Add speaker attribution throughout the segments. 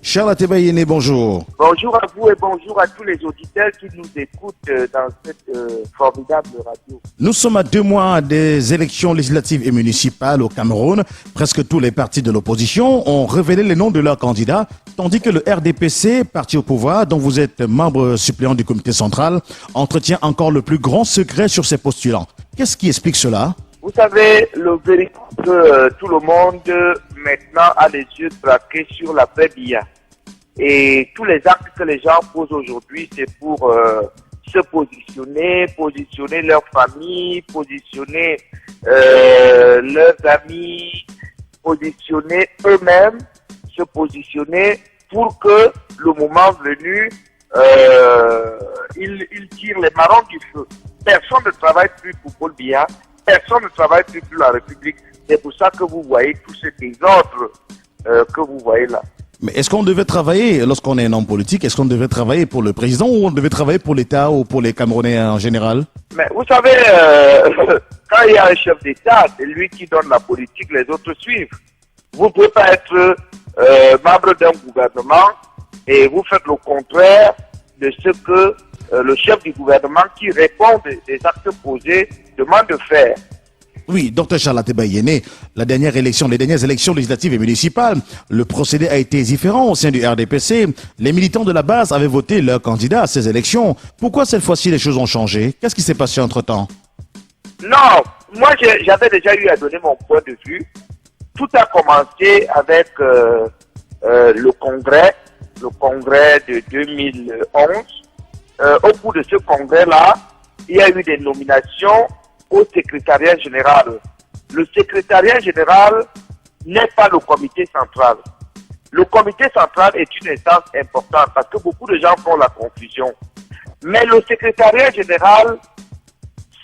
Speaker 1: Charles Atebayene, bonjour.
Speaker 2: Bonjour à vous et bonjour à tous les auditeurs qui nous écoutent dans cette formidable radio.
Speaker 1: Nous sommes à 2 mois des élections législatives et municipales au Cameroun. Presque tous les partis de l'opposition ont révélé les noms de leurs candidats, tandis que le RDPC, parti au pouvoir, dont vous êtes membre suppléant du comité central, entretient encore le plus grand secret sur ses postulants. Qu'est-ce qui explique cela?
Speaker 2: Vous savez, le vérité que tout le monde maintenant a les yeux braqués sur la Biya. Et tous les actes que les gens posent aujourd'hui, c'est pour se positionner leur famille, positionner leurs amis, positionner eux-mêmes, se positionner pour que le moment venu, ils tirent les marrons du feu. Personne ne travaille plus pour Paul Biya, personne ne travaille plus pour la République. C'est pour ça que vous voyez tout ce désordre que vous voyez là.
Speaker 1: Mais est-ce qu'on devait travailler, lorsqu'on est un homme politique, est-ce qu'on devait travailler pour le président ou on devait travailler pour l'État ou pour les Camerounais en général?
Speaker 2: Mais vous savez, quand il y a un chef d'État, c'est lui qui donne la politique, les autres suivent. Vous ne pouvez pas être membre d'un gouvernement et vous faites le contraire de ce que le chef du gouvernement qui répond des actes posés demande de faire.
Speaker 1: Oui, Dr Charles Atebayene, les dernières élections législatives et municipales, le procédé a été différent au sein du RDPC. Les militants de la base avaient voté leur candidat à ces élections. Pourquoi cette fois-ci les choses ont changé? Qu'est-ce qui s'est passé entre-temps?
Speaker 2: Non, moi j'avais déjà eu à donner mon point de vue. Tout a commencé avec le congrès de 2011. Au bout de ce congrès-là, il y a eu des nominations au secrétariat général. Le secrétariat général n'est pas le comité central. Le comité central est une instance importante parce que beaucoup de gens font la confusion. Mais le secrétariat général,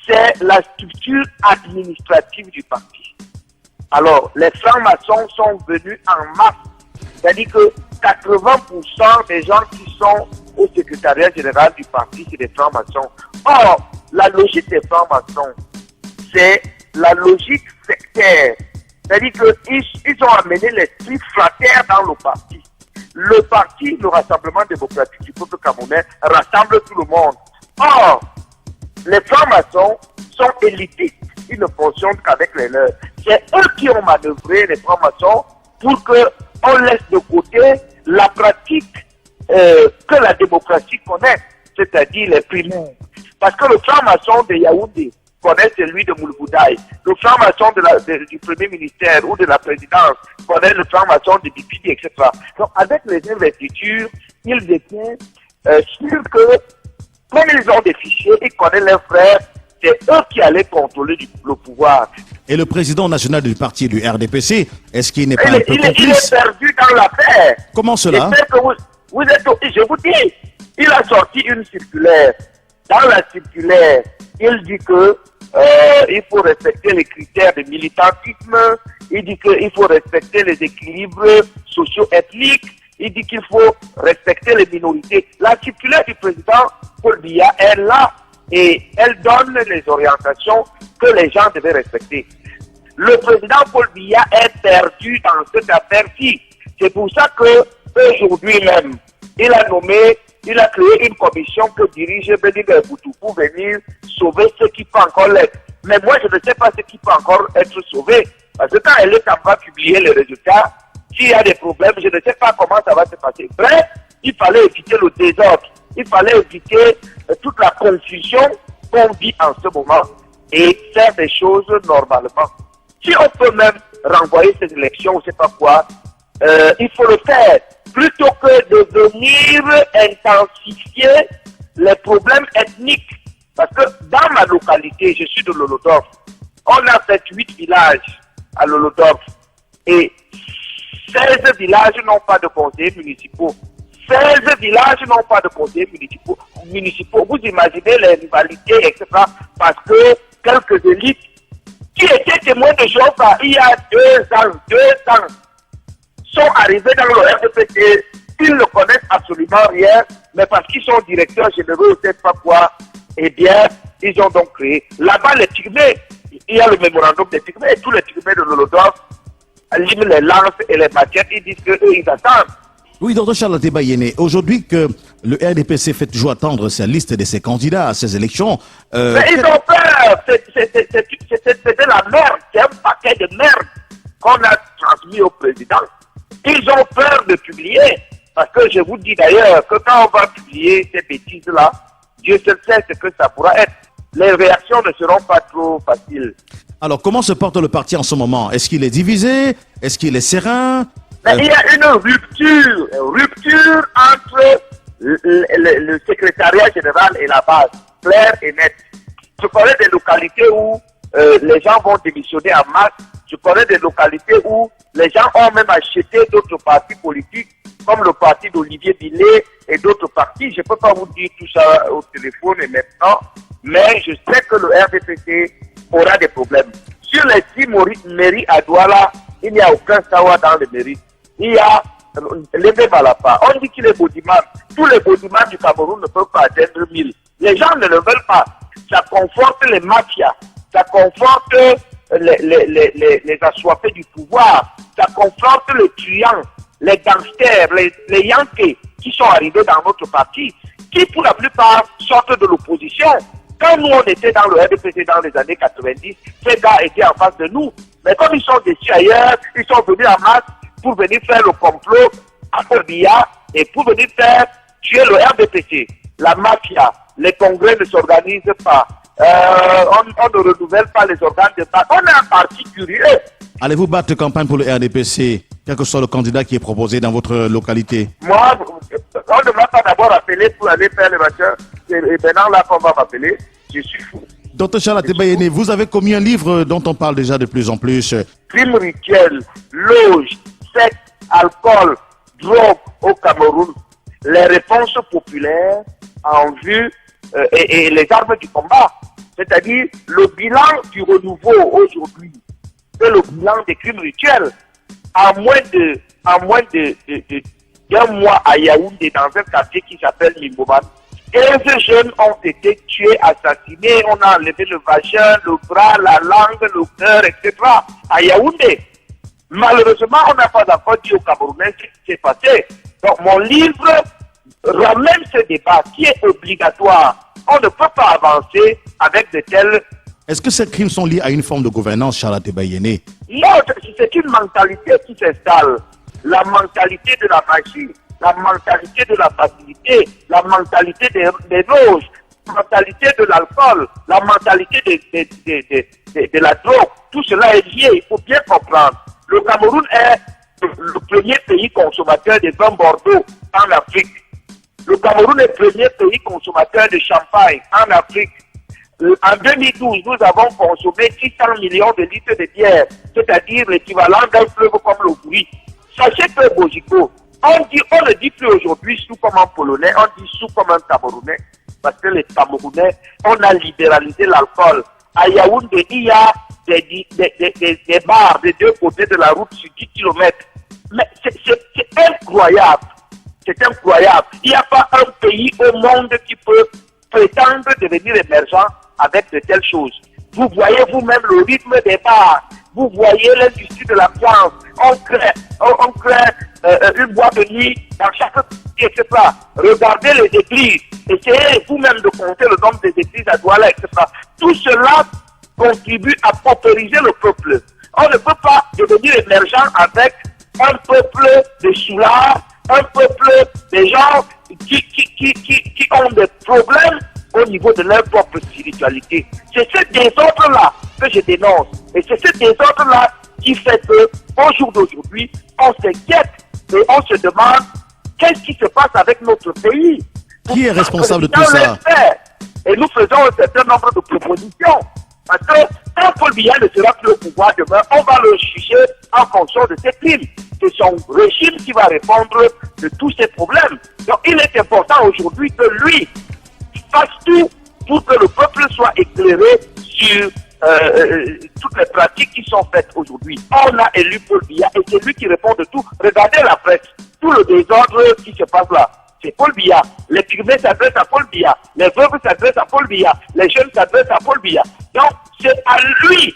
Speaker 2: c'est la structure administrative du parti. Alors, les francs-maçons sont venus en masse. C'est-à-dire que 80% des gens qui sont au secrétariat général du parti, c'est des francs-maçons. Or, la logique des francs-maçons, c'est la logique sectaire. C'est-à-dire qu'ils ont amené l'esprit flatteur dans le parti. Le parti, le Rassemblement démocratique du peuple camerounais, rassemble tout le monde. Or, les francs-maçons sont élitistes. Ils ne fonctionnent qu'avec les leurs. C'est eux qui ont manœuvré les francs-maçons pour qu'on laisse de côté la pratique que la démocratie connaît, c'est-à-dire les primaires. Parce que le franc-maçon de Yaoundé connaît celui de Moulboudaï. Le franc-maçon du premier ministère ou de la présidence connaît le franc-maçon de Bipidi, etc. Donc, avec les investitures, ils étaient sûrs que, comme ils ont des fichiers, ils connaissent leurs frères, c'est eux qui allaient contrôler le pouvoir.
Speaker 1: Et le président national du parti du RDPC, est-ce qu'il n'est pas un peu complice?
Speaker 2: Il est perdu dans l'affaire.
Speaker 1: Comment cela?
Speaker 2: Je vous dis, il a sorti une circulaire. Dans la circulaire, il dit que il faut respecter les critères de militantisme, il dit qu'il faut respecter les équilibres socio-ethniques, il dit qu'il faut respecter les minorités. La circulaire du président Paul Biya est là et elle donne les orientations que les gens devaient respecter. Le président Paul Biya est perdu dans cette affaire-ci. C'est pour ça que aujourd'hui même, il a créé une commission que dirige Bédiga Boutou pour venir sauver ce qui peut encore l'être. Mais moi, je ne sais pas ce qui peut encore être sauvé. Parce que quand elle est en train de publier les résultats, s'il y a des problèmes, je ne sais pas comment ça va se passer. Bref, il fallait éviter le désordre. Il fallait éviter toute la confusion qu'on vit en ce moment et faire des choses normalement. Si on peut même renvoyer ces élections, on ne sait pas quoi, il faut le faire. Plutôt que de venir intensifier les problèmes ethniques. Parce que dans ma localité, je suis de Lolodorf, on a fait 8 villages à Lolodorf et 16 villages n'ont pas de conseillers municipaux. 16 villages n'ont pas de conseillers municipaux. Vous imaginez les rivalités, etc. Parce que quelques élites qui étaient témoins de Jova il y a 2 ans, sont arrivés dans le RDPC, ils ne connaissent absolument rien, mais parce qu'ils sont directeurs généraux, je ne sais pas quoi, eh bien, ils ont donc créé. Là-bas, les Tigmés, il y a le mémorandum des Tigmés, et tous les Tigmés de l'Olodorf liment les lances et les machettes, ils disent qu'eux, ils attendent.
Speaker 1: Oui, docteur Charles Tebayene, aujourd'hui que le RDPC fait toujours attendre sa liste de ses candidats à ces élections.
Speaker 2: Mais ils ont peur. C'est de la merde. C'est un paquet de merde qu'on a transmis au président. Ils ont peur de publier. Parce que je vous dis d'ailleurs que quand on va publier ces bêtises-là, Dieu seul sait ce que ça pourra être. Les réactions ne seront pas trop faciles.
Speaker 1: Alors, comment se porte le parti en ce moment? Est-ce qu'il est divisé? Est-ce qu'il est serein?
Speaker 2: Mais il y a une rupture entre le secrétariat général et la base, claire et nette. Je connais des localités où les gens vont démissionner en masse. Je connais des localités où les gens ont même acheté d'autres partis politiques, comme le parti d'Olivier Billet et d'autres partis. Je ne peux pas vous dire tout ça au téléphone et maintenant, mais je sais que le RDPC aura des problèmes. Sur les 6 mairies à Douala, il n'y a aucun savoir dans les mairies. Il y a Lévé Balapa. On dit qu'il est baudiman. Tous les baudimans du Cameroun ne peuvent pas atteindre 1000. Les gens ne le veulent pas. Ça conforte les mafias. Ça conforte les assoiffés du pouvoir. Ça conforte les truands, les gangsters, les Yankees qui sont arrivés dans notre parti, qui pour la plupart sortent de l'opposition. Quand nous on était dans le RDPC dans les années 90, ces gars étaient en face de nous. Mais comme ils sont déçus ailleurs, ils sont venus en masse pour venir faire le complot à Colbia et pour venir faire tuer le RDPC. La mafia, les congrès ne s'organisent pas. On ne renouvelle pas les organes de parti. On est un parti curieux.
Speaker 1: Allez-vous battre campagne pour le RDPC, quel que soit le candidat qui est proposé dans votre localité?
Speaker 2: Moi, on ne m'a pas d'abord appelé pour aller faire les machins. Et maintenant là qu'on va m'appeler, je suis fou.
Speaker 1: Docteur Charles Tebayene, vous avez commis un livre dont on parle déjà de plus en plus.
Speaker 2: Crime rituel, loge, sexe, alcool, drogue au Cameroun. Les réponses populaires en vue et les armes du combat. C'est-à-dire le bilan du renouveau aujourd'hui et le bilan des crimes rituels. En moins d'un mois à Yaoundé, dans un quartier qui s'appelle Mimboman, 15 jeunes ont été tués, assassinés, on a enlevé le vagin, le bras, la langue, le cœur, etc. à Yaoundé. Malheureusement, on n'a pas encore dit aux Camerounais ce qui s'est passé. Donc mon livre ramène ce débat qui est obligatoire. On ne peut pas avancer avec de tels...
Speaker 1: Est-ce que ces crimes sont liés à une forme de gouvernance, Charles Tebayene?
Speaker 2: Non, c'est une mentalité qui s'installe. La mentalité de la magie, la mentalité de la facilité, la mentalité des loges, la mentalité de l'alcool, la mentalité de la drogue. Tout cela est lié, il faut bien comprendre. Le Cameroun est le premier pays consommateur de vin Bordeaux en Afrique. Le Cameroun est le premier pays consommateur de champagne en Afrique. En 2012, nous avons consommé 600 millions de litres de bière, c'est-à-dire l'équivalent d'un fleuve comme le Gouy. Sachez que Bojiko, on ne dit plus aujourd'hui sous comme un Polonais, on dit sous comme un Camerounais, parce que les Camerounais, on a libéralisé l'alcool. À Yaoundé, il y a des bars des deux côtés de la route sur 10 km. Mais c'est incroyable. C'est incroyable. Il n'y a pas un pays au monde qui peut prétendre devenir émergent avec de telles choses. Vous voyez vous-même le rythme des bars. Vous voyez l'industrie de l'ambiance. On crée une boîte de nuit dans chaque etc. Regardez les églises. Essayez vous-même de compter le nombre des églises à Douala, etc. Tout cela contribue à paupériser le peuple. On ne peut pas devenir émergent avec un peuple de soulards, un peuple de gens qui ont des problèmes au niveau de leur propre spiritualité. C'est ce désordre-là que je dénonce. Et c'est ce désordre-là qui fait qu'au jour d'aujourd'hui, on s'inquiète et on se demande qu'est-ce qui se passe avec notre pays.
Speaker 1: Qui est responsable de tout ça?
Speaker 2: Et nous faisons un certain nombre de propositions. Parce que quand Paul Biya ne sera plus au pouvoir demain, on va le juger en fonction de ses crimes. C'est son régime qui va répondre de tous ces problèmes. Donc il est important aujourd'hui que lui fasse tout pour que le peuple soit éclairé sur toutes les pratiques qui sont faites aujourd'hui. On a élu Paul Biya et c'est lui qui répond de tout. Regardez la presse, tout le désordre qui se passe là. C'est Paul Biya. Les pygmées s'adressent à Paul Biya. Les veuves s'adressent à Paul Biya. Les jeunes s'adressent à Paul Biya. Donc, c'est à lui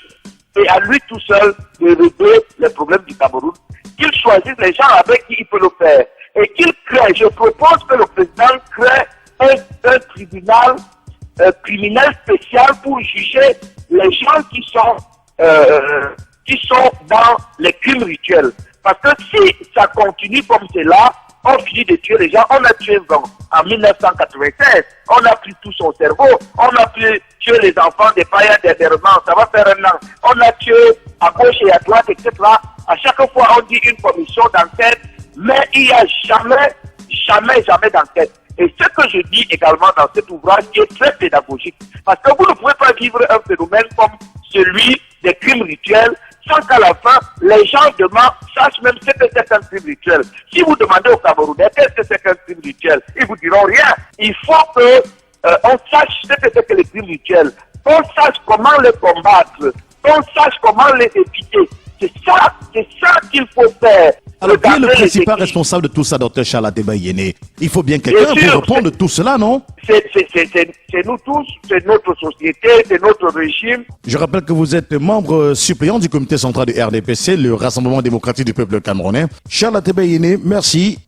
Speaker 2: et à lui tout seul de régler les problèmes du Cameroun. Qu'il choisisse les gens avec qui il peut le faire. et qu'il crée, je propose que le président crée un tribunal criminel spécial pour juger les gens qui sont dans les crimes rituels. Parce que si ça continue comme cela, on finit de tuer les gens. On a tué en 1996, on a pris tout son cerveau, on a pu tuer les enfants des païens dernièrement, ça va faire un an. On a tué à gauche et à droite, etc. À chaque fois, on dit une commission d'enquête, mais il n'y a jamais d'enquête. Et ce que je dis également dans cet ouvrage qui est très pédagogique, parce que vous ne pouvez pas vivre un phénomène comme celui des crimes rituels sans qu'à la fin, les gens sachent même ce que c'est qu'un crime rituel. Si vous demandez aux Camerounais qu'est-ce que c'est qu'un crime rituel, ils vous diront rien. Il faut que on sache ce que c'est que les crimes rituels, qu'on sache comment les combattre, qu'on sache comment les éviter. C'est ça qu'il faut faire.
Speaker 1: Alors, qui est le principal responsable de tout ça, Dr Charles Ateba Yéné? Il faut bien quelqu'un pour répondre de tout cela, non?
Speaker 2: C'est nous tous, c'est notre société, c'est notre régime.
Speaker 1: Je rappelle que vous êtes membre suppléant du comité central du RDPC, le Rassemblement démocratique du peuple camerounais. Charles Ateba Yéné, merci.